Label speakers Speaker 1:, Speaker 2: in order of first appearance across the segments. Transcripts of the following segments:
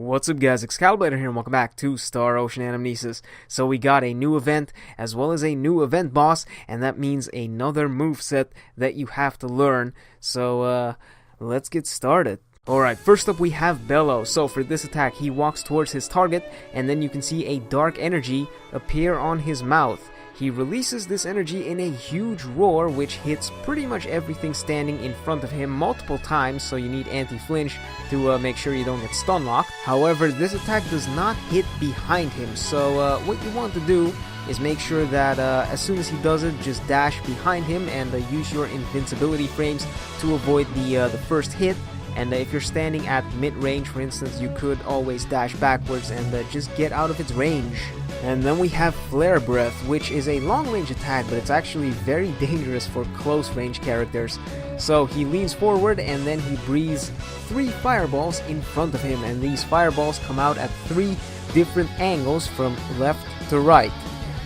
Speaker 1: What's up guys, Excalibur here and welcome back to Star Ocean Anamnesis. So we got a new event as well as a new event boss, and that means another moveset that you have to learn. So let's get started. Alright, first up we have Bellow. So for this attack he walks towards his target and then you can see a dark energy appear on his mouth. He releases this energy in a huge roar which hits pretty much everything standing in front of him multiple times, so you need anti-flinch to make sure you don't get stun locked. However, this attack does not hit behind him, so what you want to do is make sure that as soon as he does it, just dash behind him and use your invincibility frames to avoid the first hit. And if you're standing at mid-range, for instance, you could always dash backwards and just get out of its range. And then we have Flare Breath, which is a long-range attack, but it's actually very dangerous for close-range characters. So he leans forward and then he breathes 3 fireballs in front of him, and these fireballs come out at 3 different angles from left to right.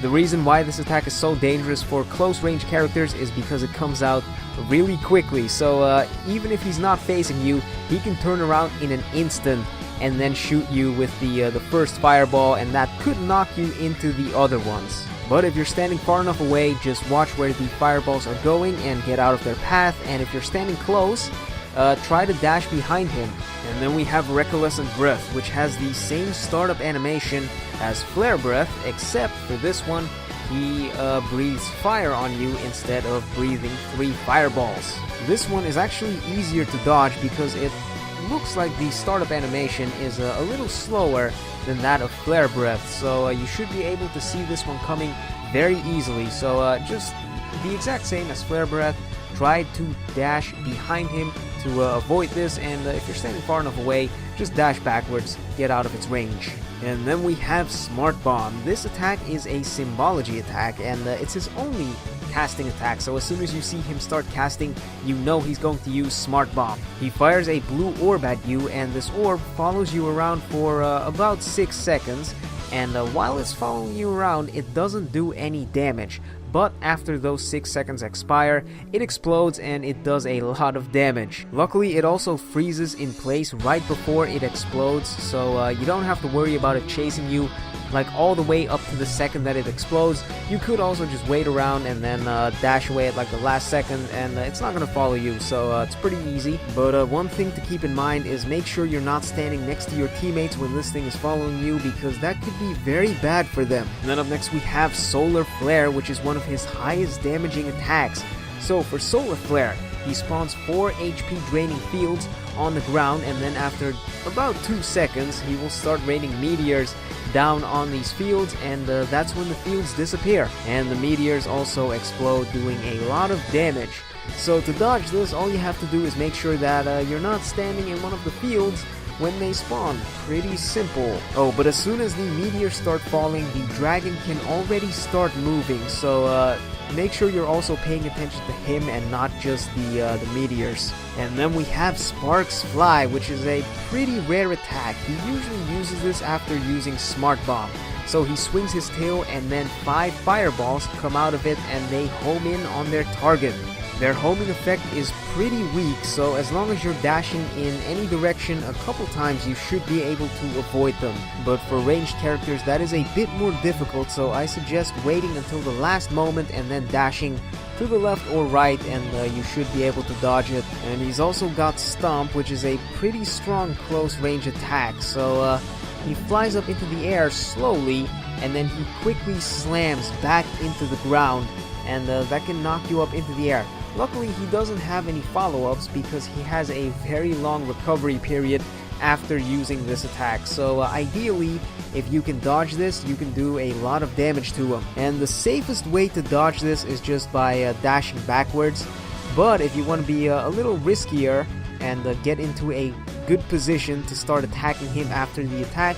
Speaker 1: The reason why this attack is so dangerous for close-range characters is because it comes out really quickly, so even if he's not facing you, he can turn around in an instant and then shoot you with the first fireball, and that could knock you into the other ones. But if you're standing far enough away, just watch where the fireballs are going and get out of their path, and if you're standing close, try to dash behind him. And then we have Recolescent Breath, which has the same startup animation as Flare Breath, except for this one, he breathes fire on you instead of breathing 3 fireballs. This one is actually easier to dodge because it looks like the startup animation is a little slower than that of Flare Breath, so you should be able to see this one coming very easily. So just the exact same as Flare Breath, try to dash behind him to avoid this, and if you're standing far enough away, just dash backwards, get out of its range. And then we have Smart Bomb. This attack is a symbology attack, and it's his only casting attack, so as soon as you see him start casting, you know he's going to use Smart Bomb. He fires a blue orb at you, and this orb follows you around for about 6 seconds, and while it's following you around, it doesn't do any damage. But after those 6 seconds expire, it explodes and it does a lot of damage. Luckily, it also freezes in place right before it explodes, so you don't have to worry about it chasing you like all the way up to the second that it explodes. You could also just wait around and then dash away at like the last second, and it's not going to follow you, so it's pretty easy. But one thing to keep in mind is make sure you're not standing next to your teammates when this thing is following you, because that could be very bad for them. And then up next we have Solar Flare, which is one of his highest damaging attacks. So for Solar Flare, he spawns 4 HP draining fields on the ground, and then after about 2 seconds he will start raining meteors down on these fields, and that's when the fields disappear. And the meteors also explode, doing a lot of damage. So to dodge this, all you have to do is make sure that you're not standing in one of the fields when they spawn. Pretty simple. Oh, but as soon as the meteors start falling, the dragon can already start moving, so make sure you're also paying attention to him and not just the meteors. And then we have Sparks Fly, which is a pretty rare attack. He usually uses this after using Smart Bomb. So he swings his tail and then 5 fireballs come out of it and they home in on their target. Their homing effect is pretty weak, so as long as you're dashing in any direction a couple times, you should be able to avoid them. But for ranged characters, that is a bit more difficult, so I suggest waiting until the last moment and then dashing to the left or right, and you should be able to dodge it. And he's also got Stomp, which is a pretty strong close range attack, so he flies up into the air slowly, and then he quickly slams back into the ground, and that can knock you up into the air. Luckily, he doesn't have any follow-ups because he has a very long recovery period after using this attack. So ideally, if you can dodge this, you can do a lot of damage to him. And the safest way to dodge this is just by dashing backwards. But if you want to be a little riskier and get into a good position to start attacking him after the attack,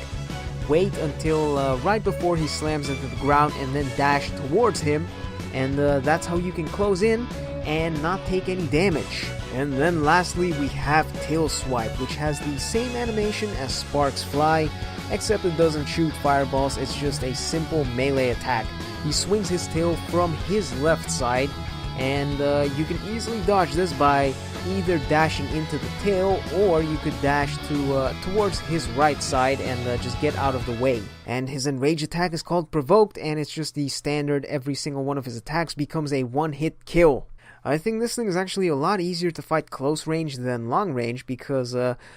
Speaker 1: wait until right before he slams into the ground and then dash towards him. And that's how you can close in and not take any damage. And then lastly we have Tail Swipe, which has the same animation as Sparks Fly, except it doesn't shoot fireballs, it's just a simple melee attack. He swings his tail from his left side and you can easily dodge this by either dashing into the tail, or you could dash towards his right side and just get out of the way. And his enraged attack is called Provoked, and it's just the standard, every single one of his attacks becomes a one-hit kill. I think this thing is actually a lot easier to fight close range than long range, because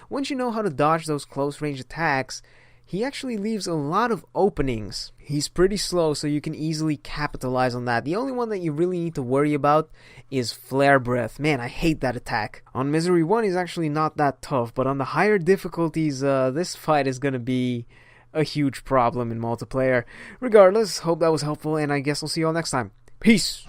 Speaker 1: once you know how to dodge those close range attacks, he actually leaves a lot of openings. He's pretty slow, so you can easily capitalize on that. The only one that you really need to worry about is Flare Breath. Man, I hate that attack. On Misery 1, he's actually not that tough, but on the higher difficulties, this fight is going to be a huge problem in multiplayer. Regardless, hope that was helpful, and I guess I'll see you all next time. Peace!